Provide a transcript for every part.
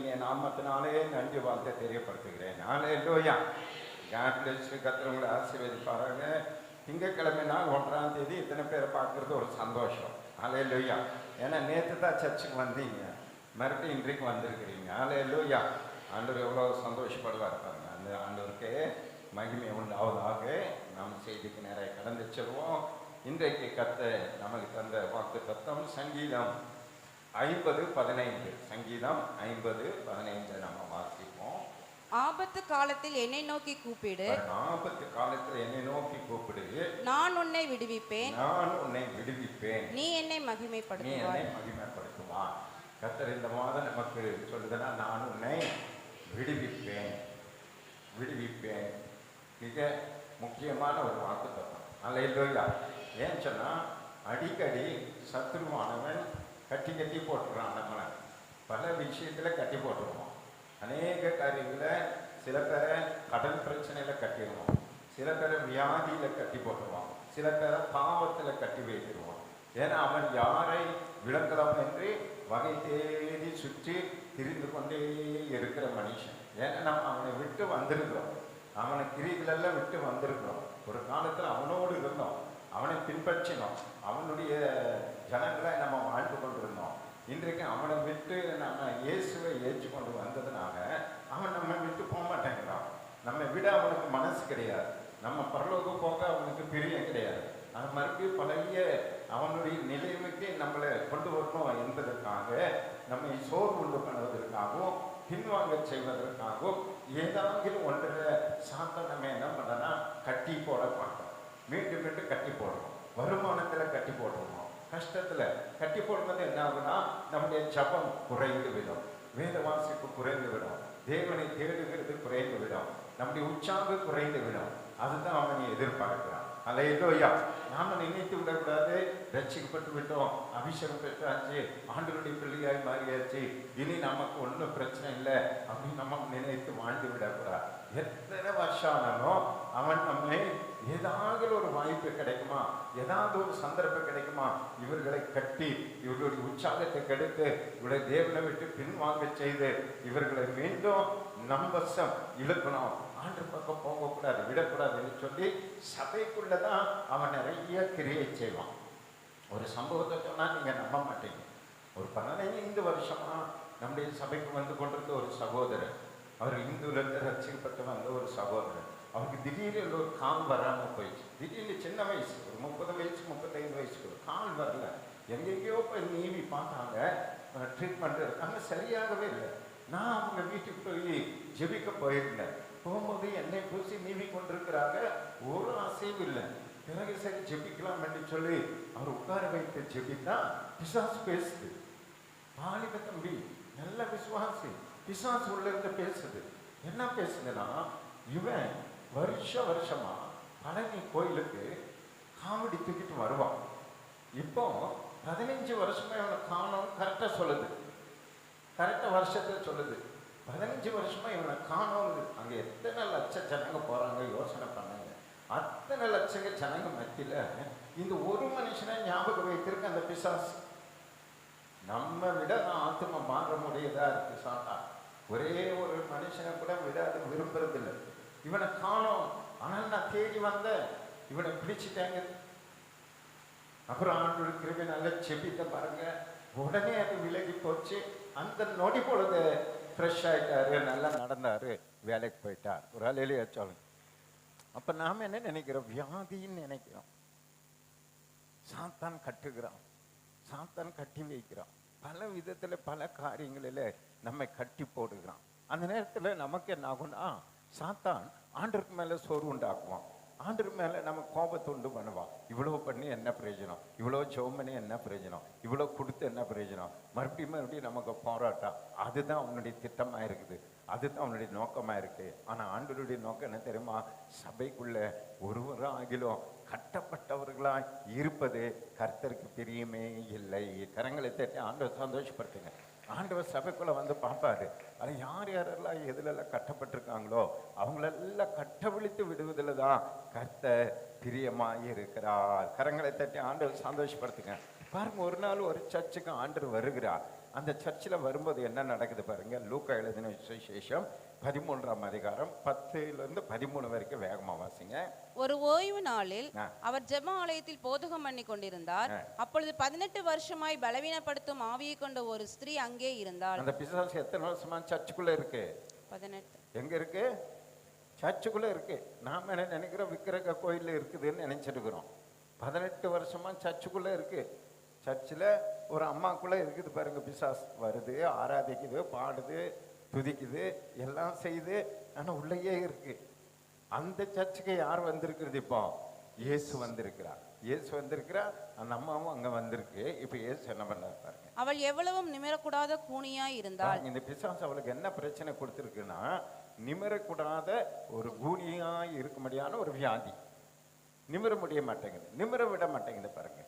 இனிய நாமத்தினாலே நன்றி வாழ்த்தை தெரியப்படுத்துகிறேன். ஹல்லேலூயா. God bless you. கர்த்தர் உங்களை ஆசீர்வதிப்பாராங்க. திங்கட்கிழமை நாள் 1ஆம் தேதி இத்தனை பேரை பார்க்குறது ஒரு சந்தோஷம். ஹல்லேலூயா. ஏன்னா நேற்று தான் சர்ச்சுக்கு வந்தீங்க, மறுபடியும் இன்றைக்கு வந்திருக்கிறீங்க. ஹல்லேலூயா. ஆண்டவர் எவ்வளோ சந்தோஷப்படுவார் பாருங்க. அந்த ஆண்டவருக்கு மகிமை உண்டாவதாக. நாம் செய்திக்கு நேராக கடந்து செல்வோம். இன்றைக்கு கர்த்தர் நமக்கு தந்த வாக்கு தத்தம் சங்கீதம் 50:15. சங்கீதம் 50:15 நம்ம வாசிப்போம். ஆபத்து காலத்தில் என்னை நோக்கி கூப்பிடு, ஆபத்து காலத்தில் என்னை நோக்கி கூப்பிடு, நான் உன்னை விடுவிப்பேன், நான் உன்னை விடுவிப்பேன், நீ என்னை நீ மகிமைப்படுத்துவாய். என்னை மகிமைப்படுத்துவான். கர்த்தர் இந்த மாதம் நமக்கு சொல்லுதுன்னா, நான் உன்னை விடுவிப்பேன், விடுவிப்பேன். மிக முக்கியமான ஒரு வாக்கு தத்துவம். அல்லேலூயா. ஏன் சொன்னா, அடிக்கடி சத்துருவானவன் கட்டி போட்டுறான். நம்மளை பல விஷயத்தில் கட்டி போட்டுருவோம். அநேக காரியங்களை, சில பேரை கடன் பிரச்சனையில் கட்டிடுவோம், சில பேரை வியாதியில் கட்டி போட்டுருவான், சில பேரை பாவத்தில் கட்டி வைத்திருவான். ஏன்னா அவன் யாரை விளக்கலாம் என்று வகை தேடி சுற்றி திரிந்து கொண்டே இருக்கிற மனுஷன். ஏன்னா நம்ம அவனை விட்டு வந்திருக்கிறோம், அவனை கிரிகளெல்லாம் விட்டு வந்திருக்கிறோம். ஒரு காலத்தில் அவனோடு இருந்தோம், அவனை பின்பற்றினோம், அவனுடைய ஜனங்களை நம்ம வாழ்ந்து கொண்டிருந்தோம். இன்றைக்கு அவனை விட்டு நம்ம இயேசுவை ஏற்றுக்கொண்டு வந்ததுனால அவன் நம்ம விட்டு போக மாட்டேங்கிறான். நம்ம விட அவனுக்கு மனசு கிடையாது, நம்ம பரலோகம் போக அவனுக்கு பிரியம் கிடையாது. அது மறுபடியும் பழைய அவனுடைய நிலைமைக்கு நம்மளை கொண்டு வரணும் என்பதற்காக, நம்மை சோர்வு உண்டு பண்ணுவதற்காகவும் பின்வாங்க செய்வதற்காகவும் ஏதாவது ஒன்றை சாத்த நம்ம என்ன பண்ணனா கட்டி போட மாட்டோம். மீண்டும் மீண்டும் கட்டி போடுறோம். வருமானத்தில் கட்டி போடுறோம், கஷ்டத்தில் கட்டி போடுறது என்ன ஆகுனா, நம்முடைய ஜபம் குறைந்து விடும், வேத வாசிப்பு குறைந்து விடும், தேவனை தேடுகிறது குறைந்து விடும், நம்முடைய உற்சாகம் குறைந்து விடும். அதுதான் அவனை எதிர்பார்க்கிறான். அல்லேலூயா. நாம நினைத்து விடக்கூடாது, ரட்சிக்கப்பட்டு விட்டோம், அபிஷேகம் பெற்றாச்சு, ஆண்டவருடைய பிள்ளையாய் மாறியாச்சு, இனி நமக்கு ஒன்றும் பிரச்சனை இல்லை அப்படின்னு நம்ம நினைத்து வாழ்ந்து விடக்கூடாது. எத்தனை வருஷம் ஆனாலும் அவன் நம்மை ஏதாவது ஒரு வாய்ப்பு கிடைக்குமா, ஏதாவது ஒரு சந்தர்ப்பம் கிடைக்குமா, இவர்களை கட்டி இவர்களுடைய உற்சாகத்தை கெடுத்து இவருடைய தேவனை விட்டு பின்வாங்க செய்து இவர்களை மீண்டும் நம்பசம் இழுக்கணும், ஆண்டு பக்கம் போகக்கூடாது, விடக்கூடாதுன்னு சொல்லி சபைக்குள்ளதான் அவன் நிறைய கிரியை செய்வான். ஒரு சம்பவத்தை சொன்னால் நீங்கள் நம்ப மாட்டீங்க. ஒரு 15 வருஷமா நம்முடைய சபைக்கு வந்து கொண்டிருந்த ஒரு சகோதரர், அவர் இந்துலேருந்து ரட்சிக்கப்பட்டு வந்த ஒரு சகோதரர். அவருக்கு திடீர்னு ஒரு கால் வராமல் போயிடுச்சு. திடீர்னு சின்ன வயசு, ஒரு 30 வயசு 35 வயசுக்கு ஒரு கால் வரல. எங்கெங்கேயோ போய் நீவி பார்த்தாங்க, ட்ரீட்மெண்ட் இருக்காங்க, சரியாகவே இல்லை. நான் அவங்க வீட்டுக்கு போய் ஜெபிக்க போயிருந்தேன். போகும்போது என்னை பூசி நீவி கொண்டிருக்கிறாங்க, ஒரு அசைவு இல்லை. பிறகு சரி ஜெபிக்கலாம் என்று சொல்லி அவர் உட்கார வைத்து ஜெபித்தா பிசாசு பேசுது. வாலிப தம்பி, நல்ல விசுவாசி, பிசாசு உள்ள இருந்து பேசுது. என்ன பேசுதுன்னா, இவன் வருஷமா பழனி கோயிலுக்கு காமெடி தூக்கிட்டு வருவான். இப்போ 15 வருஷமா இவனை காணோம் கரெக்டாக சொல்லுது, கரெக்டாக வருஷத்தை சொல்லுது. 15 வருஷமா இவனை காணோம். அங்கே எத்தனை லட்சம் ஜனங்க போறாங்க யோசனை பண்ணுங்க. அத்தனை லட்சங்க ஜனங்க மத்தியில இந்த ஒரு மனுஷனை ஞாபகம் வைத்திருக்க அந்த பிசாசு. நம்ம விட ஆத்மா மாற முடியதா இருக்கு சாத்தா. ஒரே ஒரு மனுஷனை கூட விட அது விரும்புறது இல்லை. இவனை காணோம், ஆனால் நான் தேடி வந்தேன், இவனை பிடிச்சிட்டாங்க. அப்புறம் ஆண்டு கிருபை நல்ல செபித்த பாருங்க, உடனே அது விலகி போச்சு. அந்த நொடி பொழுது ஃப்ரெஷ் ஆகிட்டாரு, நல்லா நடந்தாரு, வேலைக்கு போயிட்டார். ஒரு அலையிலே சொல்லுங்க. அப்போ நாம் என்ன நினைக்கிறோம், வியாதின்னு நினைக்கிறோம். சாத்தான் கட்டுகிறான், சாத்தான் கட்டி வைக்கிறான், பல விதத்தில் பல காரியங்களில் நம்மை கட்டி போடுகிறான். அந்த நேரத்தில் நமக்கு என்ன ஆகும்னா, சாத்தான் ஆண்டருக்கு மேலே சோறு உண்டாக்குவான், ஆண்டருக்கு மேலே நம்ம கோபத்தை உண்டு பண்ணுவான். இவ்வளோ பண்ணி என்ன பிரயோஜனம், இவ்வளோ ஜெபம் பண்ணி என்ன பிரயோஜனம், இவ்வளோ கொடுத்து என்ன பிரயோஜனம், மறுபடியும் நமக்கு போராட்டம். அதுதான் அவனுடைய திட்டமாக இருக்குது, அதுதான் அவனுடைய நோக்கமாக இருக்குது. ஆனால் ஆண்டவருடைய நோக்கம் என்ன தெரியுமா, சபைக்குள்ள ஒருவராகிலும் கட்டப்பட்டவர்களாய் இருப்பது கர்த்தருக்கு பிரியமே இல்லை. கரங்களை தட்டி ஆண்டவர் சந்தோஷப்படுத்துங்க. ஆண்டவர் சபைக்குள்ள வந்து பார்ப்பாரு, அது யார் யாரெல்லாம் எதுலெல்லாம் கட்டப்பட்டிருக்காங்களோ அவங்களெல்லாம் கட்டவிழித்து விடுவதில் தான் கர்த்தர் பிரியமாய் இருக்கிறார். கரங்களை தட்டி ஆண்டவர் சந்தோஷப்படுத்துங்க. பாருங்க, ஒரு நாள் ஒரு சர்ச்சுக்கு ஆண்டவர் வருகிறார். அந்த சர்ச்சில் வரும்போது என்ன நடக்குது பாருங்க. லூக்கா எழுதின சுவிசேஷம் 13ஆம் அதிகாரம் 10லிருந்து 13 வரைக்கும் வேகமா வாசிங்க. ஒரு ஓய்வு நாளில் அவர் ஜெப ஆலயத்தில் போதகம் பண்ணி கொண்டிருந்தார். அப்பொழுது 18 வருஷமாய் பலவீனப்படுத்தும் ஆவியை கொண்ட ஒரு ஸ்திரீ அங்கே இருந்தாள். அந்த பிசாசு எத்தனை வருஷமா சர்ச்சுக்குள்ள இருக்கு? 18. எங்க இருக்கு? சர்ச்சுக்குள்ள இருக்கு. நாம என்ன நினைக்கிறோம், விக்கிரக கோயில்ல இருக்குதுன்னு நினைச்சிருக்கிறோம். 18 வருஷமா சர்ச்சுக்குள்ள இருக்கு. சர்ச்சில் ஒரு அம்மாக்குள்ள இருக்குது பாருங்க. பிசாஸ் வருது, ஆராதிக்குது, பாடுது, துதிக்குது, எல்லாம் செய்து, ஆனா உள்ளேயே இருக்கு. அந்த சர்ச்சுக்கு யார் வந்திருக்கிறது? இப்போ இயேசு வந்திருக்கிறார். இயேசு வந்திருக்கிறா, அந்த அம்மாவும் அங்க வந்திருக்கு. இப்ப இயேசு என்ன பண்ணாரு பாருங்க. அவள் எவ்வளவும் நிமிரக்கூடாத கூனியாய் இருந்தாள். இந்த பிசாசு அவளுக்கு என்ன பிரச்சனை கொடுத்திருக்குன்னா, நிமிரக்கூடாத ஒரு கூனியாய் இருக்கும்படியான ஒரு வியாதி. நிமிர முடிய மாட்டேங்குது, நிமிர விட மாட்டேங்குது பாருங்க.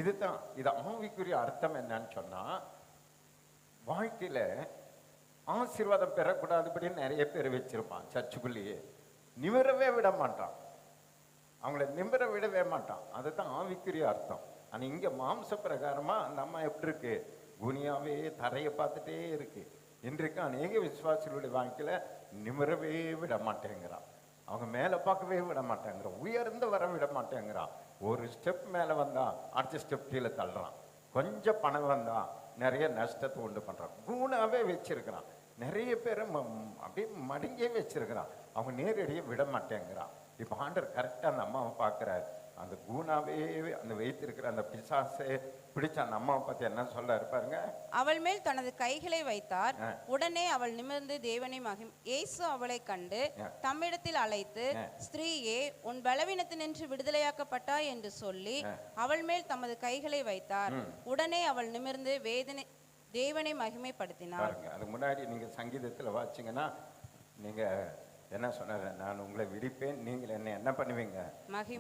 இதுதான் இது ஆவிக்குரிய அர்த்தம். என்னன்னு சொன்னா, வாழ்க்கையில ஆசீர்வாதம் பெறக்கூடாதுபடி நிறைய பேர் வச்சிருப்பான் சர்ச்சுக்குள்ளேயே. நிமிரவே விட மாட்டான், அவங்கள நிமிர விடவே மாட்டான். அதுதான் ஆவிக்குரிய அர்த்தம். ஆனா இங்க மாம்ச பிரகாரமா அந்த அம்மா எப்படி இருக்கு? குனியாவே தரையை பார்த்துட்டே இருக்கு. இன்றைக்கு அநேக விசுவாசிகளுடைய வாழ்க்கையில நிமிரவே விட மாட்டேங்கிறான். அவங்க மேல பார்க்கவே விட மாட்டேங்கிறான், உயர்ந்து வர விட மாட்டேங்கிறான். ஒரு ஸ்டெப் மேல வந்தா அடுத்த ஸ்டெப் கீழே தள்ளுறான். கொஞ்சம் பணம் வந்தா நிறைய நஷ்டத்தை உண்டு பண்றான். கூணாவே வச்சிருக்கிறான். நிறைய பேரை அப்படியே மடங்கியே வச்சிருக்கிறான். அவங்க நேரடியே விட மாட்டேங்கிறான். இப்ப ஆண்டவர் கரெக்டா அந்த அம்மாவை பார்க்கிறாரு. அந்த கூணாவே அந்த வைத்திருக்கிற அந்த பிசாசை பிடிச்ச அந்த அம்மாவை பத்தி என்ன சொல்ல இருப்பாருங்க. அவள் மேல் தனது கைகளை வைத்தார். உடனே அவள் நிமிர்ந்து தேவனை இயேசு அவளை கண்டு தம்மிடத்தில் அழைத்து, ஸ்திரீயே, உன் பலவீனத்தினின்று விடுதலையாக்கப்பட்டாய் என்று சொல்லி அவள் மேல் தமது கைகளை வைத்தார். உடனே அவள் நிமிர்ந்து தேவனை மகிமைப்படுத்தினார். அதுக்கு முன்னாடி நீங்க சங்கீதத்துல வாசிங்கன்னா, நீங்க என்ன சொன்னாரு? நான் உங்களை விடிப்பேன், நீங்கள் என்ன பண்ணுவீங்க?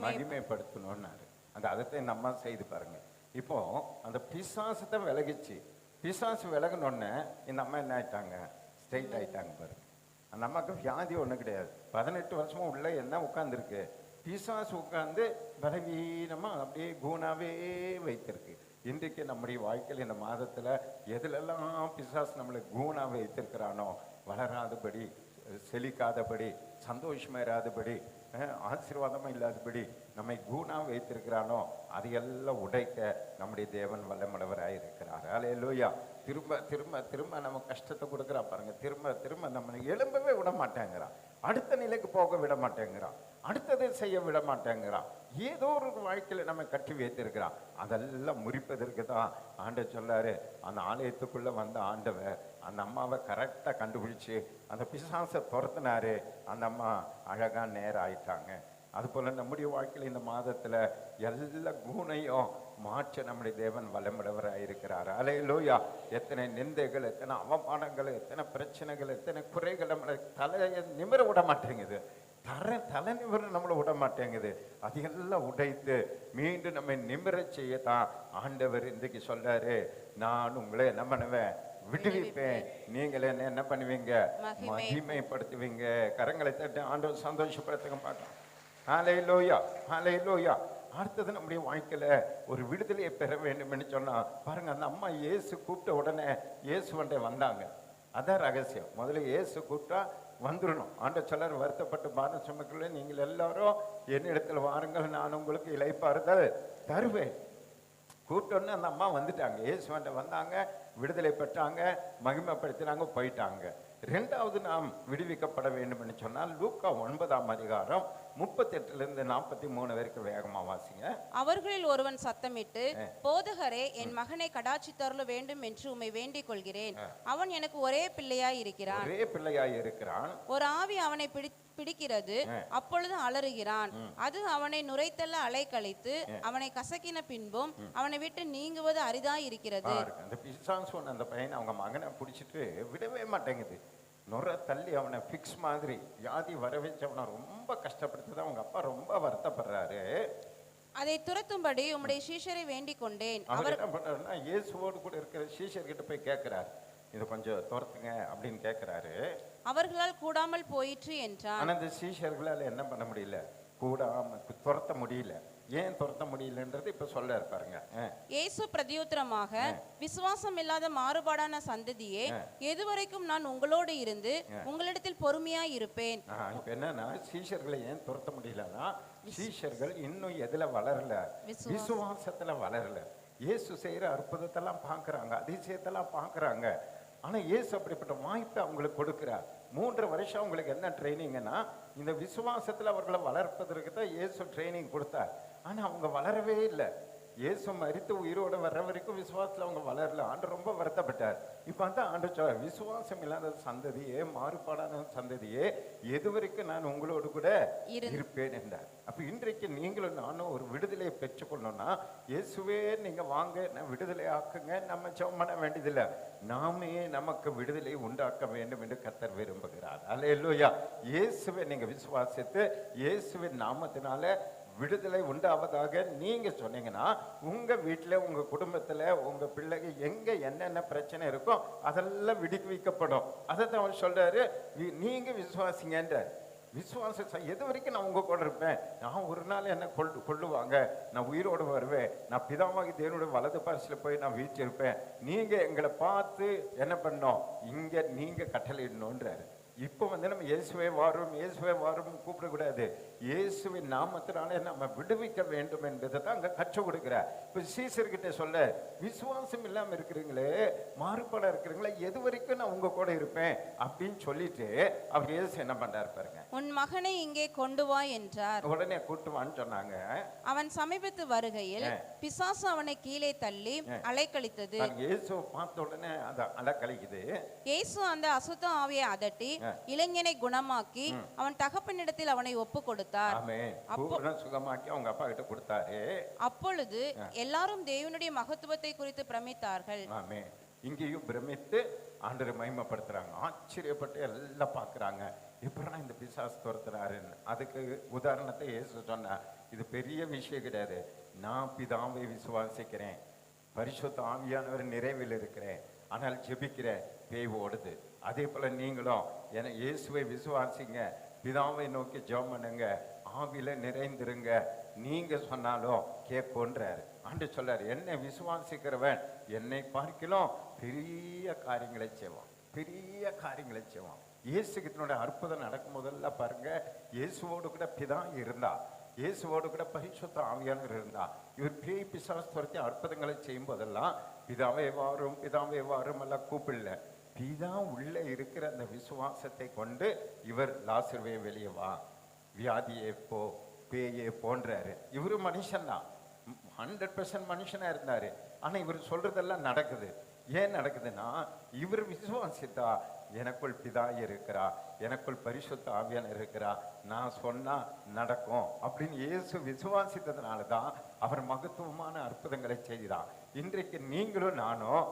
மகிமைப்படுத்தணும்னாரு. அந்த அதத்தை இந்த அம்மா செய்து பாருங்க. இப்போ அந்த பிசாசத்தை விலகிச்சு. பிசாசு விலகினோடனே இந்த அம்மா என்ன ஆயிட்டாங்க? ஸ்ட்ரெயிட் ஆயிட்டாங்க பாருங்க. அந்த அம்மாவுக்கு வியாதி ஒன்றும் கிடையாது. 18 வருஷமா உள்ள என்ன உட்கார்ந்துருக்கு? பிசாசு உட்கார்ந்து பலவீனமா அப்படியே கூணாவே வைத்திருக்கு. இன்றைக்கு நம்முடைய வாழ்க்கையில் இந்த மாதத்துல எதுலெல்லாம் பிசாசு நம்மளை கூணா வைத்திருக்கிறானோ, வளராதபடி, செழிக்காதபடி, சந்தோஷமா இராதபடி, ஆசீர்வாதமா இல்லாதபடி நம்மை கூணா வைத்திருக்கிறானோ, அதையெல்லாம் உடைக்க நம்முடைய தேவன் வல்லமுள்ளவராய் இருக்கிறார். அல்லேலூயா. திரும்ப திரும்ப திரும்ப நம்ம கஷ்டத்தை கொடுக்குறா பாருங்க. திரும்ப திரும்ப நம்ம எழும்பவே விட மாட்டேங்கிறான். அடுத்த நிலைக்கு போக விட மாட்டேங்கிறான். அடுத்ததை செய்ய விட மாட்டேங்கிறான். ஏதோ ஒரு வாழ்க்கையில நம்ம கட்டி வைத்திருக்கிறான். அதெல்லாம் முறிப்பதற்கு தான் ஆண்டவர் சொல்லாரு. அந்த ஆலயத்துக்குள்ள வந்த ஆண்டவர் அந்த அம்மாவை கரெக்டா கண்டுபிடிச்சு அந்த பிசாசை துரத்தினாரு. அந்த அம்மா அழகா நேரம் ஆயிட்டாங்க. அது போல நம்முடைய வாழ்க்கையில இந்த மாதத்துல எல்லா குணையும் மாற்ற நம்முடைய தேவன் வல்லமுள்ளவராக இருக்கிறார். அல்லேலூயா. எத்தனை நிந்தைகள், எத்தனை அவமானங்கள், எத்தனை பிரச்சனைகள், எத்தனை குறைகள் நம்மளை தலையை நிமிர விட மாட்டேங்குது. தலை நிமிர நம்மளை விட மாட்டேங்குது. அதையெல்லாம் உடைத்து மீண்டும் நம்ம நிமிர செய்யத்தான் ஆண்டவர் இன்றைக்கு சொல்றாரு. நான் உங்களை என்ன பண்ணுவேன்? விடுவிப்பேன். நீங்கள் என்ன பண்ணுவீங்க? மகிமைப்படுத்துவீங்க. கரங்களை தட்டி ஆண்டவர் சந்தோஷப்படுத்துங்க மாட்டோம். ஹல்லேலூயா, ஹல்லேலூயா. அடுத்தது நம்முடைய வாழ்க்கையில ஒரு விடுதலையை பெற வேண்டும் என்று சொன்னா பாருங்க, அந்த அம்மா இயேசு கூப்பிட்ட உடனே இயேசுவண்டை வந்தாங்க. அதான் ரகசியம். முதல்ல இயேசு கூப்பிட்டா வந்துடணும். ஆண்டவர் சொல்லார், வருத்தப்பட்டு பாரம் சுமக்கல நீங்கள் எல்லாரும் என்னிடத்தில் வாருங்கள், நான் உங்களுக்கு இளைப்பாறுதல் தருவேன். கூப்பிட்டோன்னு அந்த அம்மா வந்துட்டாங்க. இயேசுவண்டை வந்தாங்க, விடுதலை பெற்றாங்க, மகிமைப்படுத்தினாங்க, போயிட்டாங்க. இரண்டாவது நாம் விடுவிக்கப்பட வேண்டும் என்று சொன்னால் லூக்கா 9ஆம் அதிகாரம் 38லிருந்து 43 வரைக்கும் வேகமா வாசிங்க. அவர்களில் ஒருவன் சத்தமிட்டு, போதகரே, என் மகனை கடாட்சித்தருள வேண்டும் என்று உம்மை வேண்டிக் கொள்கிறேன். அவன் எனக்கு ஒரே பிள்ளையாய் இருக்கிறான். ஒரு ஆவி அவனை பிடிக்கிறது, அப்பொழுது அலறுகிறான். அது அவனை நுரைத்தள்ள அலைக்கழித்து அவனை கசக்கின பின்பும் அவனை விட்டு நீங்குவது அரிதாய் இருக்கிறது. அந்த பிசாசு அந்த பையனை அவங்க மகனை பிடிச்சிட்டு விடவே மாட்டேங்குது. நுர தள்ளி அவனை பிக்ஸ் மாதிரி வியாதி வர வச்சு அவனை ரொம்ப கஷ்டப்படுத்துதான். அவங்க அப்பா ரொம்ப வருத்தப்படுறாரு. அதை துரத்தும்படி உம்முடைய சீஷரை வேண்டிக் கொண்டேன். அவர் என்ன பண்றாருன்னா, இயேசுவோடு கூட இருக்கிற சீஷர் கிட்ட போய் கேட்கிறார், இதை கொஞ்சம் துரத்துங்க அப்படின்னு கேட்கிறாரு. அவர்களால் கூடாமல் போயிற்று என்றான். ஆனா இந்த சீஷர்களால் என்ன பண்ண முடியல? கூடாம துரத்த முடியல. ஏன் துரத்த முடியலன்றது இப்ப சொல்ல இருப்பாருங்க. இயேசு பிரதியுத்தரமாக, விசுவாசம் இல்லாத மாறுபாடான சந்ததியே, எதுவரைக்கும் நான் உங்களோடு இருந்து உங்களிடத்தில் பொறுமையாய் இருப்பேன். இப்ப என்னன்னா, சீஷர்களை ஏன் துரத்த முடியலன்னா, சீஷர்கள் இன்னும் எதுல வளரல? விசுவாசத்துல வளரல. இயேசு செய்யற அற்புதத்தெல்லாம் பாக்குறாங்க, அதிசயத்தெல்லாம் பாக்குறாங்க. ஆனா இயேசு அப்படிப்பட்ட வாய்ப்பை அவங்களுக்கு கொடுக்கிறார். 3 வருஷம் அவங்களுக்கு என்ன ட்ரைனிங்னா, இந்த விசுவாசத்துல அவர்களை வளர்ப்பதற்கு தான் இயேசு ட்ரைனிங் கொடுத்தார். ஆனா அவங்க வளரவே இல்லை. இயேசு மரித்து உயிரோட வர்ற வரைக்கும் விசுவாசத்துல அவங்க வளரல. ஆண்டு ரொம்ப வருத்தப்பட்டார். இப்ப வந்து ஆண்டு சொல்ற, விசுவாசம் இல்லாத சந்ததியே, மாறுபாடான சந்ததியே, எது வரைக்கும் நான் உங்களோடு கூட இருப்பேன் என்றார். அப்ப இன்றைக்கு நீங்களும் நானும் ஒரு விடுதலையை பெற்றுக்கொள்ளணும்னா, இயேசுவே நீங்க வாங்க, நான் விடுதலை ஆக்குங்க, நம்ம ஜெபம் பண்ண வேண்டியதில்லை. நாமே நமக்கு விடுதலை உண்டாக்க வேண்டும் என்று கர்த்தர் விரும்புகிறார். அல்லேலூயா. இயேசுவை நீங்க விசுவாசித்து இயேசுவின் நாமத்தினால விடுதலை உண்டாவதாக நீங்க சொன்னீங்கன்னா, உங்க வீட்டுல, உங்க குடும்பத்துல, உங்க பிள்ளைங்க எங்க என்னென்ன பிரச்சனை இருக்கோ அதெல்லாம் விடுவிக்கப்படும். அதை தான் அவர் சொல்றாரு, நீங்க விசுவாசிங்கன்ற. விசுவாசம் எது வரைக்கும் நான் உங்க கூட இருப்பேன். நான் ஒரு நாள் என்ன கொள்ளுவாங்க, நான் உயிரோடு வருவேன், நான் பிதாவாகி தேவனுடைய வலது பாரிசில போய் நான் வீச்சிருப்பேன். நீங்க எங்களை பார்த்து என்ன பண்ணோம், இங்க நீங்க கட்டளையிடணுன்றாரு. இப்போ வந்து நம்ம இயேசுவே வாரும், இயேசுவே வாரும் கூப்பிடக்கூடாது. இயேசுவின் நாமத்தினாலே நம்ம விடுவிக்க வேண்டும் என்பதை தான் அங்க கற்றுக் கொடுக்கிறார். இப்போ சீசர்கிட்ட சொல்ல, விசுவாசம் இல்லாம இருக்கிறீங்களே, மாறுபாடா இருக்கிறீங்களே, எது வரைக்கும் நான் உங்க கூட இருப்பேன் அப்படின்னு சொல்லிட்டு அவர் இயேசு என்ன பண்றாரு பாருங்க. உன் மகனை இங்கே கொண்டு வா என்றார். உடனே கூட்டு வான்னு சொன்னாங்க. அவன் சமீபத்து வருகையில் பிசாசு அவனை கீழே தள்ளி அலைக்கழித்தது. இயேசு பார்த்த உடனே அந்த அலைக்கழிக்குது. இயேசு அந்த அசுத்த ஆவியை அதட்டி இளைஞனை குணமாக்கி அவன் தகப்பனிடத்தில் அவனை ஒப்பு கொடுத்தார். சுகமாக்கி அவங்க அப்பா கிட்ட கொடுத்தாரு. அப்பொழுது எல்லாரும் தேவனுடைய மகத்துவத்தை குறித்து பிரமித்தார்கள். இங்கேயும் பிரமித்து ஆண்டவரை மகிமைப்படுத்துறாங்க. ஆச்சரியப்பட்டு எல்லாம் பாக்குறாங்க, எப்படின்னா இந்த பிசாசு துரத்துறாருன்னு. அதுக்கு உதாரணத்தை இயேசு சொன்னார். இது பெரிய விஷயம் கிடையாது. நான் பிதாவை விசுவாசிக்கிறேன், பரிசுத்த ஆவியானவர் நிறைவில் இருக்கிறேன், ஆனால் ஜெபிக்கிறேன், பேய் ஓடுது. அதே போல நீங்களும் இயேசுவை விசுவாசிங்க, பிதாவை நோக்கி ஜெபம் பண்ணுங்க, ஆவியில நிறைந்திருங்க, நீங்க சொன்னாலும் கேட்போன்றாரு. ஆண்டு சொல்றாரு, என்னை விசுவாசிக்கிறவன் என்னை பார்க்கலாம் பெரிய காரியங்களை செய்வான், பெரிய காரியங்களை செய்வான். இயேசுகிட்டனுடைய அற்புதம் நடக்கும் போதெல்லாம் பாருங்க, இயேசுவோடு கூட பிதா இருந்தா, இயேசுவோடு கூட பரிசுத்த ஆவியானவர் இருந்தா. இவர் பேய் பிசாசு துரத்தி அற்புதங்களை செய்யும் போதெல்லாம் பிதாவே வாரும், பிதாவே வாரும் எல்லாம் கூப்பிடல. பிதா உள்ள இருக்கிற அந்த விசுவாசத்தை கொண்டு இவர் லாசருவே வெளியே வா, வியாதியே போ, பேயே போன்றாரு. இவரு மனுஷன் தான், 100% மனுஷனா இருந்தாரு. ஆனா இவர் சொல்றதெல்லாம் நடக்குது. ஏன் நடக்குதுன்னா, இவர் விசுவாசித்தா எனக்குள் பிதா இருக்கிறா, எனக்குள் பரிசுத்த ஆவியானவர் இருக்கிறா, நான் சொன்னா நடக்கும் அப்படின்னு இயேசு விசுவாசித்ததுனாலதான் அவர் மகத்துவமான அற்புதங்களை செய்தார். இன்றைக்கு நீங்களும் நானும்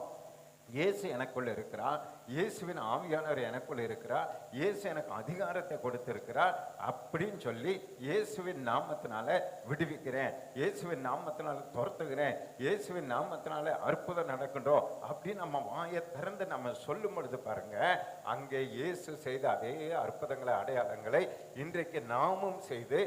இயேசு எனக்குள்ள இருக்கிறார், இயேசுவின் ஆவியானவர் எனக்குள்ள இருக்கிறார், இயேசு எனக்கு அதிகாரத்தை கொடுத்திருக்கிறார் அப்படின்னு சொல்லி இயேசுவின் நாமத்தினால விடுவிக்கிறேன், இயேசுவின் நாமத்தினால துரத்துகிறேன், இயேசுவின் நாமத்தினால அற்புதம் நடக்கணும் அப்படின்னு நம்ம வாயை திறந்து நம்ம சொல்லும் பொழுது பாருங்க, அங்கே இயேசு செய்த அதே அற்புதங்களை, அடையாளங்களை இன்றைக்கு நாமும் செய்து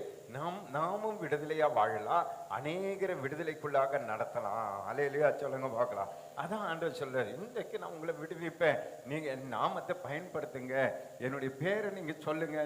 நாமும் விடுதலையா வாழலாம், அநேகரை விடுதலைக்குள்ளாக நடத்தலாம். அல்லேலூயா சொல்லுங்க பார்க்கலாம். அதான் ஆண்டவர் சொல்றாரு, இன்றைக்கு நான் உங்களை விடுவிப்பேன், நீங்க என் நாமத்தை பயன்படுத்துங்க, என்னுடைய பேரை நீங்க சொல்லுங்க.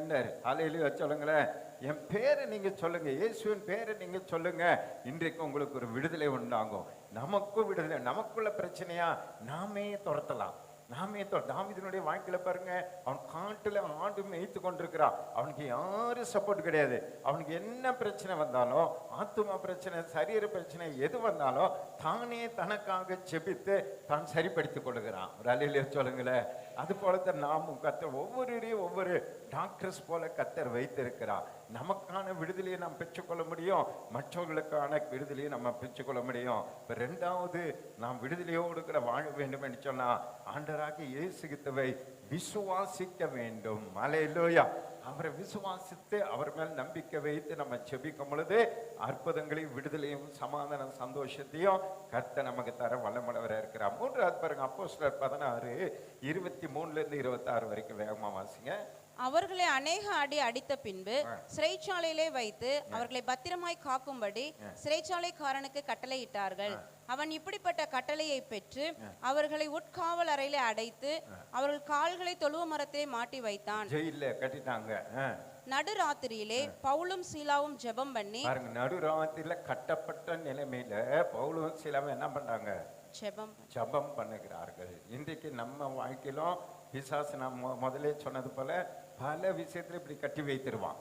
அல்லேலூயா சொல்லுங்களேன், என் பேரை நீங்க சொல்லுங்க, இயேசுவின் பேரை நீங்க சொல்லுங்க, இன்றைக்கு உங்களுக்கு ஒரு விடுதலை உண்டாகும். நமக்கும் விடுதலை, நமக்குள்ள பிரச்சனையா நாமே துரத்தலாம், நாமே தாவீதினுடைய வாழ்க்கையில பாருங்க, அவன் காட்டுல ஆடு மேய்த்து கொண்டிருக்கிறான், அவனுக்கு யாரும் சப்போர்ட் கிடையாது. அவனுக்கு என்ன பிரச்சனை வந்தாலும், ஆத்துமா பிரச்சனை, சரீர பிரச்சனை எது வந்தாலும் தானே தனக்காக செபித்து தான் சரிப்படுத்திக் கொள்ளுகிறான். ஒரு அல்லேலூயா சொல்லுங்களேன். அது போலத்தான் நாமும் கர்த்தர் ஒவ்வொருவரையும் ஒவ்வொரு டாக்டர்ஸ் போல கர்த்தர் வைத்திருக்கிறார். நமக்கான விடுதலையை நாம் பெற்றுக்கொள்ள முடியும், மற்றவர்களுக்கான விடுதலையை நம்ம பெற்றுக்கொள்ள முடியும். இப்போ 2வது, நாம் விடுதலையோடு கூட வாழ வேண்டும் என்று சொன்னா ஆண்டவராகிய இயேசு கிறிஸ்துவை விசுவாசிக்க வேண்டும். அல்லேலூயா. அவரை விசுவாசித்து அவர் மேல் நம்பிக்கை வைத்து நம்ம செபிக்கும் பொழுது அற்புதங்களையும் விடுதலையும் சமாதான சந்தோஷத்தையும் கர்த்தர் நமக்கு தர வல்லமுள்ளவராக இருக்கிறார். 3வது பாருங்க, அப்போஸ்தலர் 16:23-26 வரைக்கும் வேகமா வாசிங்க. அவர்களை அநேக அடி அடித்த பின்பு சிறைச்சாலையிலே வைத்து அவர்களை பத்திரமாய் காக்கும்படி சிறைச்சாலைக்காரனுக்கு கட்டளையிட்டார்கள். அவன் இப்படிப்பட்ட கட்டளையை பெற்று அவர்களை உட்காவல் அறையிலே அடைத்து அவர்கள் கால்களை தொழுவ மரத்தை மாட்டி வைத்தான். நடுராத்திரியிலே பவுலும் சீலாவும் ஜெபம் பண்ணி, நடுராத்திரியில கட்டப்பட்ட நிலைமையில பவுலும் சீலாவும் என்ன பண்றாங்க? ஜெபம் பண்ணுகிறார்கள். இன்றைக்கு நம்ம வாழ்க்கையிலும் பிசாசு நம்ம முதலே சொன்னது போல பல விஷயத்துல இப்படி கட்டி வைத்திருவான்.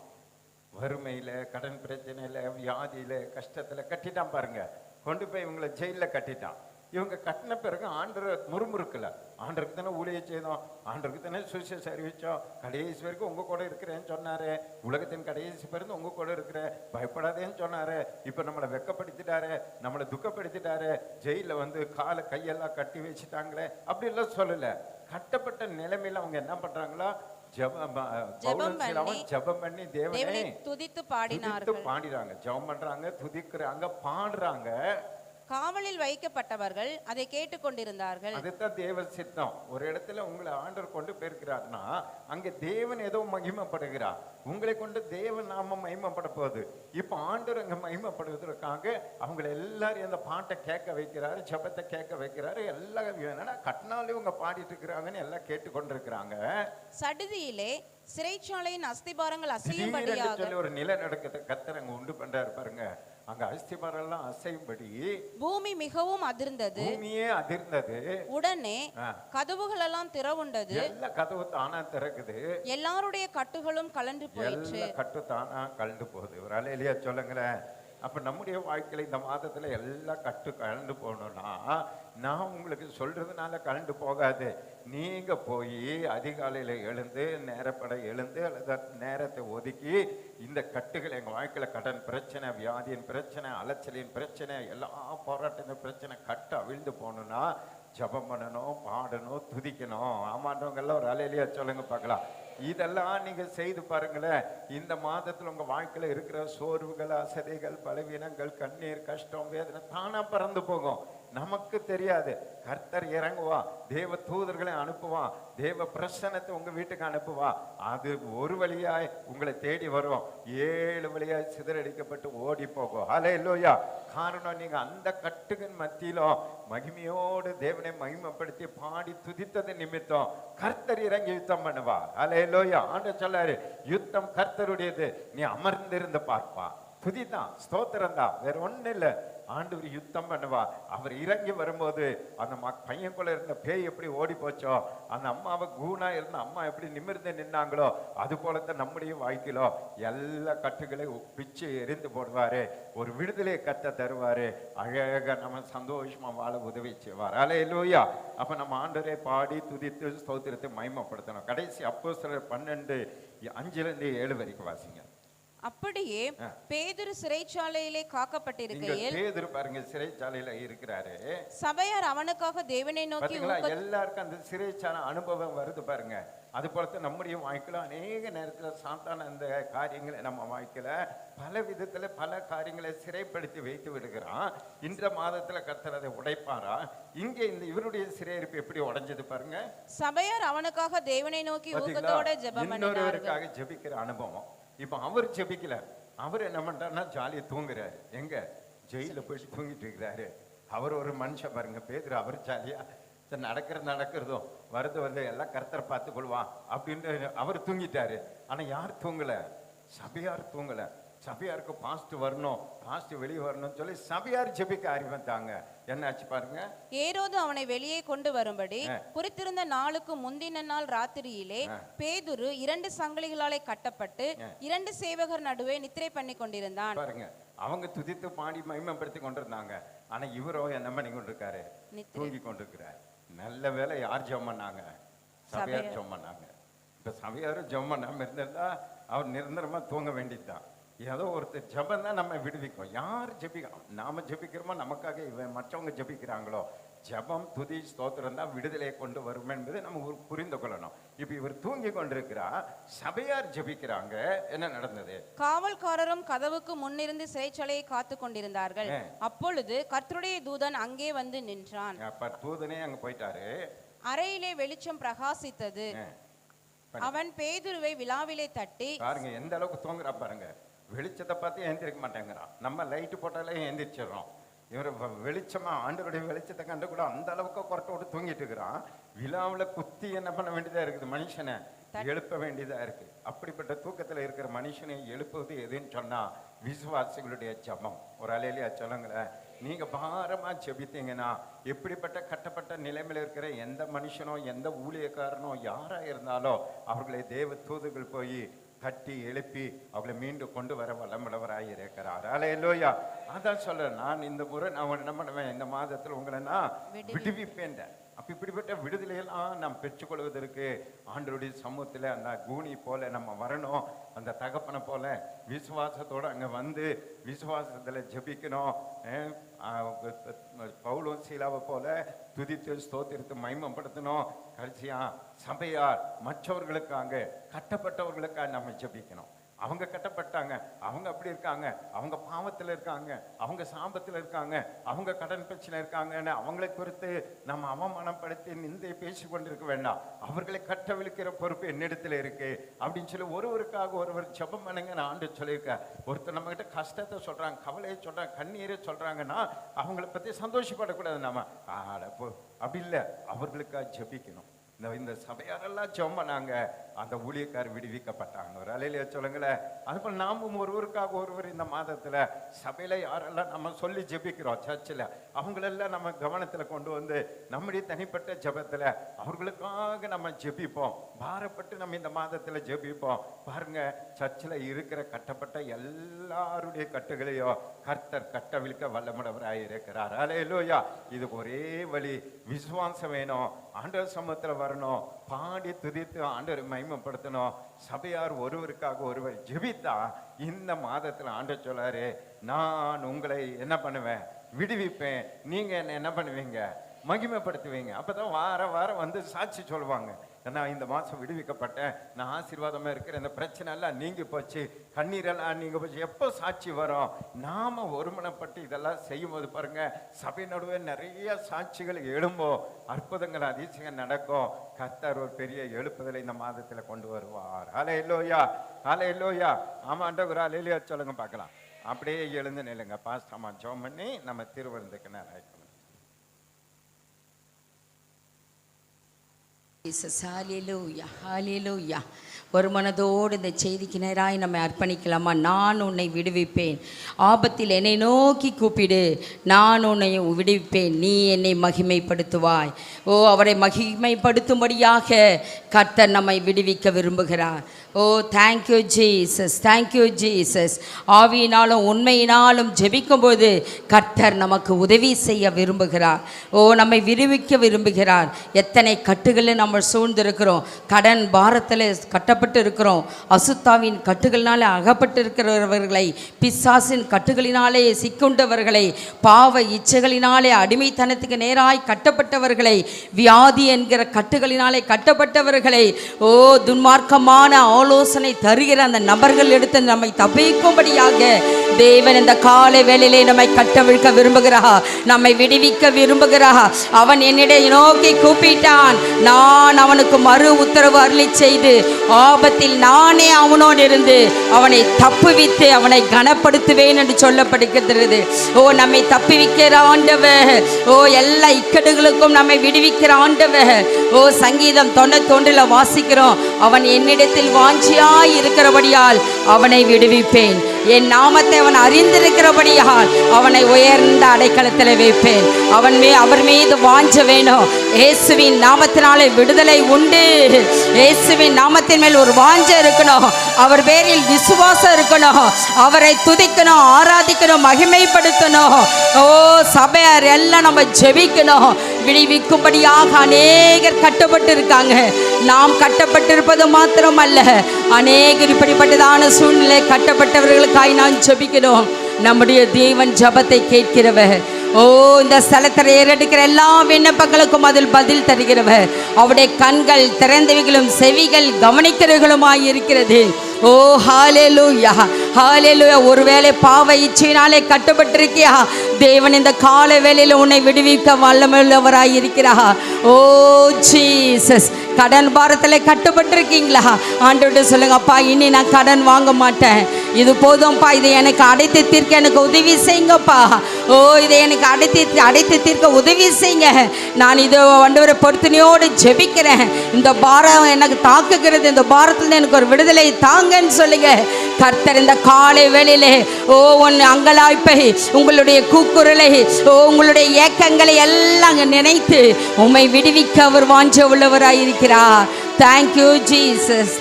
வறுமையில, கடன் பிரச்சனையில, வியாதியில, கஷ்டத்துல கட்டிட்டான் பாருங்க. கொண்டு போய் இவங்களை ஜெயில கட்டிட்டான். இவங்க கட்டின பிறகு ஆண்டவர் முறுமுறுக்கல. ஆண்டருக்கு தானே ஊழியம் செய்தோம், ஆண்டருக்கு தானே சுவிசேஷம் அறிவிச்சோம், கடைசி வரைக்கும் உங்க கூட இருக்கிறேன்னு சொன்னாரு, உலகத்தின் கடைசி பிறந்து உங்க கூட இருக்கிறேன், பயப்படாதேன்னு சொன்னாரு. இப்ப நம்மளை வெக்கப்படுத்திட்டாரு, நம்மளை துக்கப்படுத்திட்டாரு, ஜெயில வந்து காலை கையெல்லாம் கட்டி வச்சுட்டாங்களே அப்படி எல்லாம் சொல்லல. கட்டப்பட்ட நிலைமையில அவங்க என்ன பண்றாங்களா? ஜெபம் பண்ணி தேவனை துதித்து பாடினாங்க. ஜெபம் பண்றாங்க, துதிக்கிறாங்க, பாடுறாங்க. காவலில் வைக்கப்பட்டவர்கள் அதை கேட்டுக்கொண்டிருந்தார்கள். அதுதான் தேவ சித்தம். ஒரு இடத்துல உங்களை ஆண்டவர் கொண்டு போயிருக்கிறார்னா அங்க தேவன் ஏதோ மகிமைப்படுகிறார். உங்களை கொண்டு தேவன் நாம மகிமைப்பட போகுது. இப்ப ஆண்டவர் அங்க மகிமைப்படுவதற்காக அவங்களை எல்லாரும் அந்த பாட்டை கேட்க வைக்கிறாரு, ஜெபத்தை கேட்க வைக்கிறாரு. எல்லாம் என்னன்னா கட்டினாலே இவங்க பாடிட்டு இருக்கிறாங்கன்னு எல்லாம் கேட்டுக்கொண்டிருக்கிறாங்க. சடுதியிலே சிறைச்சாலையின் அஸ்திபாரங்கள் அசையும்படியாக ஒரு நிலநடுக்கத்தை கர்த்தர் அங்க உண்டு பண்றாரு பாருங்க. அங்க அஸ்திபாரம் எல்லாம் அசையும்படி பூமி மிகவும் அதிர்ந்தது. பூமியே அதிர்ந்தது. உடனே கதவுகள் எல்லாம் திறவுண்டது. எல்லா கதவு தானா திறக்குது. எல்லாருடைய கட்டுகளும் கலண்டு போயிற்று. கட்டு தானா கலந்து போகுது. ஒரு அல்லேலூயா சொல்லுங்களேன். அப்ப நம்முடைய வாழ்க்கையில இந்த மாதத்துல எல்லாம் கட்டு கலந்து போகணும்னா நான் உங்களுக்கு சொல்றதுனால கலந்து போகாது. நீங்க போய் அதிகாலையில எழுந்து நேரப்பட எழுந்து அல்லது நேரத்தை ஒதுக்கி இந்த கட்டுகள் எங்க வாழ்க்கையில கடன் பிரச்சனை, வியாதியின் பிரச்சனை, அலைச்சலின் பிரச்சனை, எல்லா போராட்டத்தின் பிரச்சனை கட்டு அவிழ்ந்து போகணும்னா ஜெபம் பண்ணணும், பாடணும், துதிக்கணும். ஆமாண்டவங்க எல்லாம் ஒரு அல்லேலூயா சொல்லுங்க பார்க்கலாம். இதெல்லாம் நீங்க செய்து பாருங்களேன். இந்த மாதத்துல உங்க வாழ்க்கையில இருக்கிற சோர்வுகள், அசதிகள், பலவீனங்கள், கண்ணீர், கஷ்டம், வேதனை தானா பறந்து போகும். நமக்கு தெரியாது. கர்த்தர் இறங்குவா, தேவ தூதர்களை அனுப்புவான், தேவ பிரசன்னத்தை உங்க வீட்டுக்கு அனுப்புவா. அது ஒரு வழியாய் உங்களை தேடி வரும், 7 வழியாய் சிதறடிக்கப்பட்டு ஓடி போகும். ஹல்லேலூயா. காரணம் நீங்க அந்த கட்டுகளின் மத்தியிலும் மகிமையோடு தேவனை மகிமைப்படுத்தி பாடி துதித்தது நிமித்தம் கர்த்தர் இறங்கி யுத்தம் பண்ணுவா. ஹல்லேலூயா. ஆண்டவர் சொல்லாரு, யுத்தம் கர்த்தருடையது, நீ அமர்ந்திருந்து பார்ப்பா. துதிதான், ஸ்தோத்திரம் தான், வேற ஒண்ணு இல்லை. ஆண்டவர் யுத்தம் பண்ணுவா. அவர் இறங்கி வரும்போது அந்த பையன்குள்ள இருந்த பேய் எப்படி ஓடி போச்சோ, அந்த அம்மாவை கூணா இருந்த அம்மா எப்படி நிமிர்ந்து நின்னாங்களோ, அது போலத்தான் நம்முடைய வாழ்க்கையிலோ எல்லா கட்டுகளையும் பிச்சு எரிந்து போடுவாரு. ஒரு விடுதலையை கத்த தருவாரு. அழகா நம்ம சந்தோஷமா வாழ உதவி செய்வார். அல்லேலூயா. அப்ப நம்ம ஆண்டவரை பாடி துதித்து ஸ்தோத்திரத்தை மகிமைப்படுத்தணும். கடைசி அப்போஸ்தலர் 12:5-7 வரைக்கும் வாசிங்க. அப்படியே பேதுரு சிறைச்சாலையிலே காக்கப்பட்டிருக்கையில், பேதுரு பாருங்க சிறைச்சாலையில இருக்கிறாரு. சபையார் அவனுக்காக தேவனை நோக்கி எல்லாருக்கும் அந்த சிறைச்சாலை அனுபவம் வருது பாருங்க. அது போலத்தான் நம்முடைய வாழ்க்கையில அநேக நேரத்துல சாத்தான அந்த காரியங்களை நம்ம வாழ்க்கையில பல விதத்துல பல காரியங்களை சிறைப்படுத்தி வைத்து விடுகிறான். இந்த மாதத்துல கர்த்தர் அதை உடைப்பாரா? இங்க இந்த இவருடைய சிறையிருப்பு எப்படி உடைஞ்சது பாருங்க. சபையார் அவனுக்காக தேவனை நோக்கி ஊக்கத்தோட ஜெபம் பண்ணினார்கள். இன்னொருவருக்காக ஜெபிக்கிற அனுபவம். இப்ப அவர் ஜெபிக்கல, அவர் என்ன பண்றாருன்னா ஜாலியா தூங்குறாரு. எங்க? ஜெயில போயிட்டு தூங்கிட்டு இருக்கிறாரு. அவர் ஒரு மனுஷன் பாருங்க. பேதுரு அவர் ஜாலியா நடக்கிறதும் வருது எல்லாம் கர்த்தர் பார்த்து கொள்வான் அப்படின்னு அவர் தூங்கிட்டாரு. ஆனா யார் தூங்கல? சபையார் தூங்கல. சபையாருக்கு பாஸ்ட் வரணும், பாஸ்ட் வெளியே வரணும்னு சொல்லி சபையார் ஜெபிக்க ஆரம்பித்தாங்க. என்னாச்சு பாருங்க. ஏரோது அவனை வெளியே கொண்டு வரும்படி குறித்திருந்த நாளுக்கு முந்தின நாள் ராத்திரியிலே பேதுரு 2 சங்கிலிகளாலே கட்டப்பட்டு 2 சேவகர் நடுவே நித்திரை பண்ணி கொண்டிருந்தான். பாருங்க, அவங்க துதித்து பாடி மகிமைப்படுத்தி கொண்டிருந்தாங்க. ஆனா இவரோ என்ன பண்ணி கொண்டிருக்காரு? தூங்கி கொண்டிருக்கிறார். நல்ல வேலை யார் ஜெபம் பண்ணாங்க? சபையார் ஜெபம் பண்ணாங்க. இப்ப சபையாரும் ஜெபம் பண்ணாம இருந்திருந்தா அவர் நிரந்தரமா தூங்க வேண்டியதுதான். ஏதோ ஒருத்தர் ஜெபம் தான் நம்ம விடுவிக்கும். யார் ஜெபிக்கிறோம்? நாம ஜெபிக்கிறோமோ நமக்காக இவன் மற்றவங்க ஜெபிக்கிறாங்களோ? ஜெபம், துதி, ஸ்தோத்திரம் தான் விடுதலையை கொண்டு வரும் என்பதை நம்ம புரிந்து கொள்ளணும். இப்ப இவர் தூங்கி கொண்டிருக்கிறார், சபையார் ஜெபிக்கிறாங்க. என்ன நடந்தது? காவல்காரரும் கதவுக்கு முன்னிருந்து சிறைச்சாலையை காத்து கொண்டிருந்தார்கள். அப்பொழுது கர்த்தருடைய தூதன் அங்கே வந்து நின்றான். தூதனே அங்க போயிட்டாரு. அறையிலே வெளிச்சம் பிரகாசித்தது. அவன் பேதுருவை விழாவிலே தட்டி, பாருங்க எந்த அளவுக்கு தூங்குறா பாருங்க. வெளிச்சத்தை பார்த்து ஏந்திரிக்க மாட்டேங்கிறான். நம்ம லைட்டு போட்டாலே ஏந்திரிச்சிடறோம். இவர் வெளிச்சமா ஆண்டவருடைய வெளிச்சத்தை கண்டு கூட அந்த அளவுக்கு கொரட்டோடு தூங்கிட்டு இருக்கிறான். விழாவில் குத்தி என்ன பண்ண வேண்டியதா இருக்குது, மனுஷனை எழுப்ப வேண்டியதா இருக்கு. அப்படிப்பட்ட தூக்கத்துல இருக்கிற மனுஷனை எழுப்புவது எதுன்னு சொன்னா விசுவாசிகளுடைய ஜெபம். ஒரு அலையிலேயே சொல்லுங்களேன். நீங்க பாரமா ஜெபித்தீங்கன்னா எப்படிப்பட்ட கட்டப்பட்ட நிலைமையில இருக்கிற எந்த மனுஷனோ எந்த ஊழியக்காரனோ யாரா இருந்தாலும் அவர்களை தேவ தூதுகள் போய் தட்டி எழுப்பி அவளை மீண்டும் கொண்டு வர வல்லமுள்ளவராய் இருக்கிறார். அல்லேலூயா. அதான் சொல்றேன், நான் இந்த முறை நான் என்ன பண்ணுவேன், இந்த மாதத்துல உங்களை நான் விடுவிப்பேன். அப்ப இப்படிப்பட்ட விடுதலையெல்லாம் நாம் பெற்றுக்கொள்வதற்கு ஆண்டவருடைய சமூகத்தில் அந்த கூனி போல நம்ம வரணும். அந்த தகப்பனை போல விசுவாசத்தோடு அங்கே வந்து விசுவாசத்தில் ஜெபிக்கணும். பவுலும் சீலாவை போல துதித்து ஸ்தோத்திரத்தை மகிமைப்படுத்தணும். கடைசியா சபையார் மற்றவர்களுக்காக கட்டப்பட்டவர்களுக்காக நம்ம ஜெபிக்கணும். அவங்க கட்டப்பட்டாங்க, அவங்க அப்படி இருக்காங்க, அவங்க பாவத்தில் இருக்காங்க, அவங்க சாபத்தில் இருக்காங்க, அவங்க கடன் பிரச்சனை இருக்காங்கன்னு அவங்களை குறித்து நம்ம அவமானப்படுத்தி நிந்தை பேசி கொண்டிருக்க வேண்டாம். அவர்களை கட்டவிழ்க்கிற பொறுப்பு என்னிடத்துல இருக்கு அப்படின்னு சொல்லி ஒருவருக்காக ஒருவர் ஜெபம் பண்ணுங்க. நான் ஆண்டு சொல்லியிருக்கேன். ஒருத்தர் நம்ம கிட்ட கஷ்டத்தை சொல்றாங்க, கவலையை சொல்றாங்க, கண்ணீரை சொல்றாங்கன்னா அவங்களை பத்தி சந்தோஷப்படக்கூடாது. நம்ம அப்படி இல்லை, அவர்களுக்காக ஜெபிக்கணும். இந்த சபையாரெல்லாம் ஜெபம் பண்ணாங்க, அந்த ஊழியக்காரர் விடுவிக்கப்பட்டாங்க. ஒரு அலையிலேயே சொல்லுங்களேன். அதுபோல் நாமும் ஒருவருக்காக ஒருவர் இந்த மாதத்துல சபையில யாரெல்லாம் நம்ம சொல்லி ஜெபிக்கிறோம் சர்ச்சில், அவங்களெல்லாம் நம்ம கவனத்துல கொண்டு வந்து நம்முடைய தனிப்பட்ட ஜெபத்துல அவர்களுக்காக நம்ம ஜெபிப்போம். பாரப்பட்டு நம்ம இந்த மாதத்துல ஜெபிப்போம். பாருங்க, சர்ச்சில் இருக்கிற கட்டப்பட்ட எல்லாருடைய கட்டுகளையும் கர்த்தர் கட்டவிழ்க்க வல்லமுள்ளவராய் இருக்கிறார். அல்லேலூயா. இது ஒரே வழி, விசுவாசம் வேணும். ஆண்டவர் சமூகத்துல வரணும், பாடி துதித்து ஆண்டவரை மகிமைப்படுத்தணும். சபையார் ஒருவருக்காக ஒருவர் ஜெபித்தா இந்த மாதத்துல ஆண்டவர் சொல்லாரு, நான் உங்களை என்ன பண்ணுவேன், விடுவிப்பேன். நீங்க என்ன பண்ணுவீங்க, மகிமைப்படுத்துவீங்க. அப்பதான் வார வாரம் வந்து சாட்சி சொல்லுவாங்க. நான் இந்த மாதம் விடுவிக்கப்பட்டேன், நான் ஆசீர்வாதமாக இருக்கிறேன், இந்த பிரச்சனை எல்லாம் நீங்கி போச்சு, கண்ணீரெல்லாம் நீங்க போச்சு. எப்போ சாட்சி வரும்? நாம ஒருமனப்பட்டு இதெல்லாம் செய்யும் போது பாருங்க, சபை நடுவே நிறைய சாட்சிகள் எழும்போ, அற்புதங்கள் அதிசயம் நடக்கும். கர்த்தர் ஒரு பெரிய எழுப்புதலை இந்த மாதத்தில் கொண்டு வருவார். அல்லேலூயா, அல்லேலூயா. ஆமாண்டவர் அல்லேலூயா சொல்லுங்க பார்க்கலாம். அப்படியே எழுந்து நில்லுங்க. பாஸ்டமா ஜெபம் பண்ணி நம்ம திருவிருந்துக்கு நேரம். ஹல்லேலூயா, ஹல்லேலூயா. ஒரு மனதோடு இந்த செய்திக்கு நேராய் நம்ம அர்ப்பணிக்கலாமா? நான் உன்னை விடுவிப்பேன், ஆபத்தில் என்னை நோக்கி கூப்பிடு, நான் உன்னை விடுவிப்பேன், நீ என்னை மகிமைப்படுத்துவாய். ஓ, அவரை மகிமைப்படுத்தும்படியாக கர்த்தர் நம்மை விடுவிக்க விரும்புகிறார். ஓ, தேங்க்யூ ஜீசஸ், தேங்க்யூ ஜீசஸ். ஆவியினாலும் உண்மையினாலும் ஜெபிக்கும்போது கர்த்தர் நமக்கு உதவி செய்ய விரும்புகிறார். ஓ, நம்மை விடுவிக்க விரும்புகிறார். எத்தனை கட்டுகளை நம்ம சூழ்ந்திருக்கிறோம், கடன் பாரத்தில் கட்டப்பட்டு இருக்கிறோம், அசுத்தாவின் கட்டுகளினாலே அகப்பட்டு இருக்கிறவர்களை, பிசாசின் கட்டுகளினாலே சிக்குண்டவர்களை, பாவ இச்சைகளினாலே அடிமைத்தனத்துக்கு நேராய் கட்டப்பட்டவர்களை, வியாதி என்கிற கட்டுகளினாலே கட்டப்பட்டவர்களை, ஓ துன்மார்க்கமான ஆலோசனை தருகிற அந்த நபர்கள் எடுத்து நம்மை தப்பிக்கும்படியாக தேவன் இந்த காலை வேளையிலே நம்மை கட்டவிழ்க்க விரும்புகிறார், நம்மை விடுவிக்க விரும்புகிறார். அவன் என்னிடம் நோக்கி கூப்பிட்டான், நான் அவனுக்கு மறு உத்தரவு அருளி செய்து ஆபத்தில் நானே அவனோடு இருந்து அவனை தப்புவித்து அவனை கனப்படுத்துவேன் என்று சொல்லப்படுகிறது. ஓ, நம்மை தப்புவிக்கிற ஆண்டவர், ஓ எல்லா இக்கட்டுகளுக்கும் நம்மை விடுவிக்கிற ஆண்டவர். ஓ, சங்கீதம் 91 வாசிக்கிறோம், அவன் என்னிடத்தில் வாஞ்சியாய் இருக்கிறபடியால் அவனை விடுவிப்பேன், என் நாமத்தை அவன் அறிந்திருக்கிறபடியால் அவனை உயர்ந்த அடைக்கலத்தில் வைப்பேன். அவர் மீது வாஞ்ச வேணும். இயேசுவின் நாமத்தினாலே விடுதலை உண்டு. இயேசுவின் நாமத்தின் மேல் ஒரு வாஞ்ச இருக்கணும், அவர் பேரில் விசுவாசம் இருக்கணும், அவரை துதிக்கணும், ஆராதிக்கணும், மகிமைப்படுத்தணும். ஓ, சபையார் எல்லாம் நம்ம ஜெபிக்கணும். விடுவிக்கும்படியாக அநேகர் கட்டப்பட்டு இருக்காங்க. நாம் கட்டப்பட்டிருப்பது மாத்திரம் அல்ல, அநேகர் இப்படிப்பட்டதான சூழ்நிலை கட்டப்பட்டவர்களுக்காய் நான் ஜெபிக்கணும். நம்முடைய தேவன் ஜெபத்தை கேட்கிறவர். ஓ, இந்த ஸ்தலத்தில் ஏறெடுக்கிற எல்லா விண்ணப்பங்களுக்கும் அதில் பதில் தருகிறவர். அவருடைய கண்கள் திறந்தவைகளும் செவிகள் கவனிக்கிறவர்களுமாய் இருக்கிறது. ஓ, ஹல்லேலூயா, ஹல்லேலூயா. ஒருவேளை பாவ இச்சையினாலே கட்டப்பட்டிருக்கியா, தேவன் இந்த கால வேளையில் உன்னை விடுவிக்க வல்லமையுள்ளவராய் இருக்கிறார். ஓ ஜீசஸ், கடன் பாரத்தில் கட்டுப்பட்டிருக்கீங்களா? ஆண்டவர்கிட்ட சொல்லுங்க, அப்பா இனி நான் கடன் வாங்க மாட்டேன், இது போதும்ப்பா, இதை எனக்கு அடைத்து தீர்க்க எனக்கு உதவி செய்யுங்கப்பா. ஓ இதை எனக்கு அடைத்து தீர்க்க உதவி செய்யுங்க. நான் இதை ஆண்டவரை பொறுத்தனையோடு ஜெபிக்கிறேன். இந்த பாரம் எனக்கு தாக்குகிறது, இந்த பாரத்தில் எனக்கு ஒரு விடுதலை தாங்கன்னு சொல்லுங்க. கர்த்தர் இந்த காலை வேளையிலே அங்கலாய்ப்பை, உங்களுடைய கூக்குரலை, உங்களுடைய ஏக்கங்களை எல்லாம் நினைத்து உம்மை விடுவிக்க அவர் வாஞ்ச உள்ளவராயிருக்கிறார். Thank you Jesus,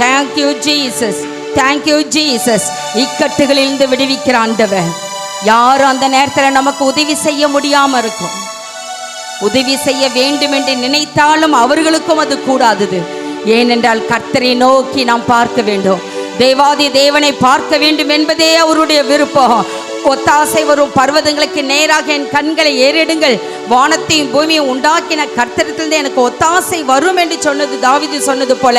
thank you Jesus, thank you Jesus. இக்கட்டுகளிலிருந்து விடுவிக்கிற ஆண்டவர். யாரும் அந்த நேரத்தில் நமக்கு உதவி செய்ய முடியாம இருக்கும். உதவி செய்ய வேண்டும் என்று நினைத்தாலும் அவர்களுக்கும் அது கூடாதது. ஏனென்றால் கர்த்தரை நோக்கி நாம் பார்க்க வேண்டும், தேவாதி தேவனை பார்க்க வேண்டும் என்பதே அவருடைய விருப்பம். ஒத்தாசை வரும் பர்வதங்களுக்கு நேராக என் கண்களை ஏறிடுங்கள், வானத்தையும் பூமியை உண்டாக்கின கர்த்தரிலிருந்து எனக்கு ஒத்தாசை வரும் என்று சொன்னது தாவீது சொன்னது போல,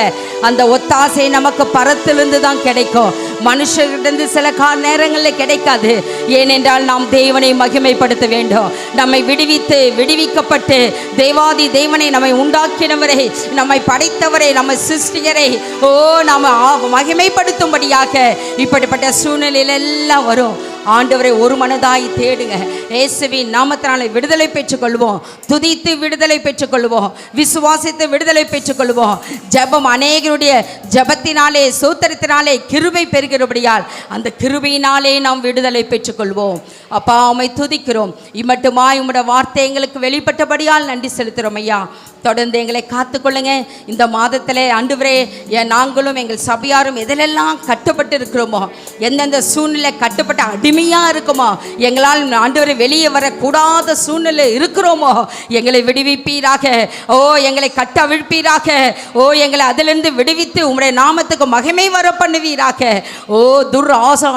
அந்த ஒத்தாசை நமக்கு பரத்திலிருந்து தான் கிடைக்கும், மனுஷர்களிருந்து சில நேரங்களில் கிடைக்காது. ஏனென்றால் நாம் தேவனை மகிமைப்படுத்த வேண்டும். நம்மை விடுவிக்கப்பட்டு தேவாதி தேவனை, நம்மை உண்டாக்கினவரை, நம்மை படைத்தவரை, நம்ம சிருஷ்டிகரை நாம் மகிமைப்படுத்தும்படியாக இப்படிப்பட்ட சூழ்நிலையில் எல்லாம் வரும். ஆண்டவரை ஒரு மனதாய் தேடுங்க. இயேசுவின் நாமத்தினாலே விடுதலை பெற்றுக்கொள்வோம். துதித்து விடுதலை பெற்றுக்கொள்வோம். விசுவாசித்து விடுதலை பெற்றுக்கொள்வோம். ஜெபம் அநேகருடைய ஜெபத்தினாலே, சோத்திரத்தினாலே கிருபை பெறுகிறபடியால் அந்த கிருபையினாலே நாம் விடுதலை பெற்றுக்கொள்வோம். அப்பா உம்மை துதிக்கிறோம். இம்மட்டுமாய் உம்முடைய வார்த்தை எங்களுக்கு வெளிப்பட்டபடியால் நன்றி செலுத்துகிறோம் ஐயா. தொடர்ந்து எங்களை காத்துக்கொள்ளுங்க. இந்த மாதத்தில் ஆண்டவரே நாங்களும் எங்கள் சபையாரும் எதிலெல்லாம் கட்டுப்பட்டு இருக்கிறோமோ, எந்தெந்த சூழ்நிலை கட்டுப்பட்ட அடிமையாக இருக்குமோ, எங்களால் ஆண்டவரை வெளியே வரக்கூடாத சூழ்நிலை இருக்கிறோமோ, எங்களை விடுவிப்பீராக. எங்களை கட்டவிழ்ப்பீராக. எங்களை அதிலிருந்து விடுவித்து உம்முடைய நாமத்துக்கு மகிமை வர பண்ணுவீராக.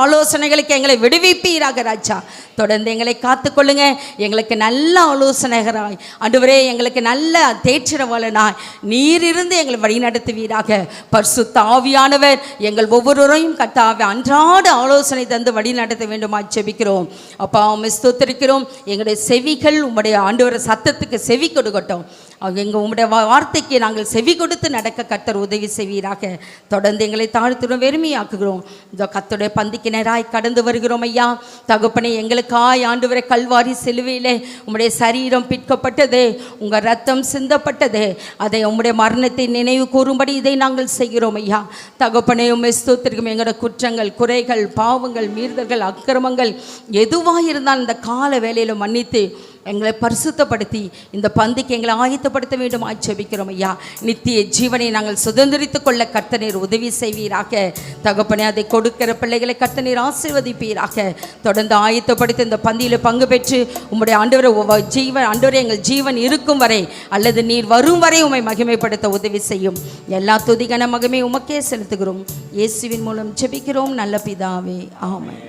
ஆலோசனைகளுக்கு எங்களை விடுவிப்பீராக ராஜா. தொடர்ந்து எங்களை காத்துக்கொள்ளுங்க. எங்களுக்கு நல்ல ஆலோசனைகராய் ஆண்டவரே, எங்களுக்கு நல்ல தேற்றரவாளனாய் நீர் இருந்து எங்களை வழிநடத்துவீராக. பரிசுத்த ஆவியானவர் எங்கள் ஒவ்வொருவரையும் கர்த்தாவே அன்றாட ஆலோசனை தந்து வழி நடத்த வேண்டுமா ஜெபிக்கிறோம். அப்பா உம்மை ஸ்தோத்திரிக்கிறோம். எங்களுடைய செவிகள் உம்முடைய ஆண்டவர சத்தத்துக்கு செவி கொடுக்கட்டும். உம்முடைய வார்த்தைக்கு நாங்கள் செவி கொடுத்து நடக்க கர்த்தர் உதவி செய்வீராக. தொடர்ந்து எங்களை தாழ்த்துடன் வெறுமையாக்குகிறோம். இந்த கர்த்தருடைய பந்திக்கு நேராய் கடந்து வருகிறோம் ஐயா. தகப்பனே, எங்களுக்காய் ஆண்டவரை கல்வாரி சிலுவையிலே உம்முடைய சரீரம் பிற்கப்பட்டது, உங்கள் ரத்தம் சிந்தப்பட்டது, அதை உம்முடைய மரணத்தை நினைவு கூறும்படி இதை நாங்கள் செய்கிறோம் ஐயா. தகப்பனே உம்மை ஸ்தோத்திரிக்கும். எங்களோட குற்றங்கள், குறைகள், பாவங்கள், மீறுதல்கள், அக்கிரமங்கள் எதுவாக இருந்தால் இந்த கால வேளையில் மன்னித்து எங்களை பரிசுத்தப்படுத்தி இந்த பந்திக்கு எங்களை ஆயத்தப்படுத்த வேண்டும் ஜெபிக்கிறோம் ஐயா. நித்திய ஜீவனை நாங்கள் சுதந்திரித்துக் கொள்ள கர்த்தர் உதவி செய்வீராக. தகப்பனே, அதை கொடுக்கிற பிள்ளைகளை கர்த்தர் ஆசீர்வதிப்பீராக. தொடர்ந்து ஆயத்தப்படுத்தி இந்த பந்தியில் பங்கு பெற்று உம்முடைய ஆண்டவரை எங்கள் ஜீவன் இருக்கும் வரை அல்லது நீர் வரும் வரை உம்மை மகிமைப்படுத்த உதவி செய்யும். எல்லா துதிகன மகிமை உமக்கே செலுத்துகிறோம். இயேசுவின் மூலம் ஜெபிக்கிறோம் நல்ல பிதாவே, ஆமென்.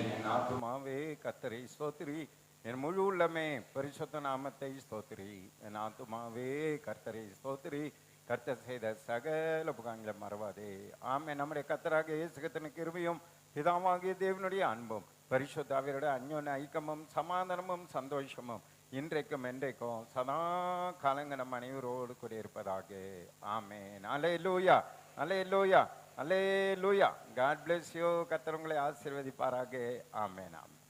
கர்த்தரை ஸ்தோத்திரி, என் முழு உள்ளமே பரிசுத்த நாமத்தை ஸ்தோத்திரி. என் ஆத்துமாவே கர்த்தரை ஸ்தோத்திரி, கர்த்தர் செய்த சகல புகாங்களை மறவாதே. ஆமே. நம்முடைய கர்த்தராக இயேசு கிறிஸ்துவின் கிருபையும் பிதாவாகிய தேவனுடைய அன்பும் பரிசுத்த ஆவியோட அந்யோன்ய ஐக்கியமும் சமாதானமும் சந்தோஷமும் இன்றைக்கும் என்றைக்கும் சதா காலங்கள் நம் அனைவரோடு கூட இருப்பதாக. ஆமென். அல்லேலூயா, அல்லேலூயா, அல்லேலூயா. God bless you. கர்த்தர் உங்களை ஆசீர்வதிப்பாராக. ஆமென், ஆமென்.